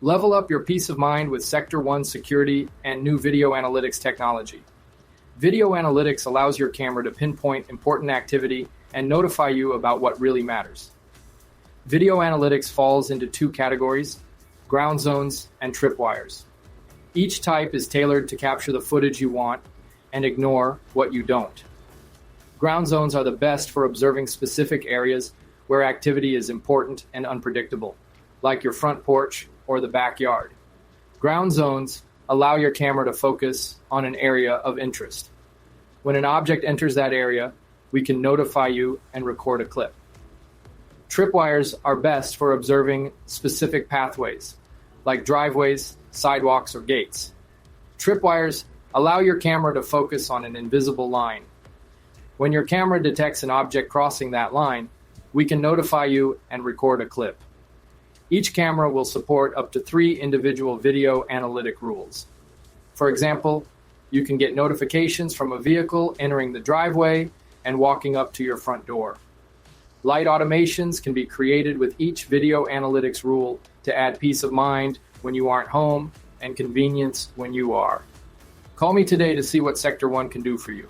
Level up your peace of mind with Sector 1 security and new video analytics technology. Video analytics allows your camera to pinpoint important activity and notify you about what really matters. Video analytics falls into two categories: ground zones and tripwires. Each type is tailored to capture the footage you want and ignore what you don't. Ground zones are the best for observing specific areas where activity is important and unpredictable, like your front porch or the backyard. Ground zones allow your camera to focus on an area of interest. When an object enters that area, we can notify you and record a clip. Tripwires are best for observing specific pathways, like driveways, sidewalks, or gates. Tripwires allow your camera to focus on an invisible line. When your camera detects an object crossing that line, we can notify you and record a clip. Each camera will support up to 3 individual video analytic rules. For example, you can get notifications from a vehicle entering the driveway and walking up to your front door. Light automations can be created with each video analytics rule to add peace of mind when you aren't home and convenience when you are. Call me today to see what Sector 1 can do for you.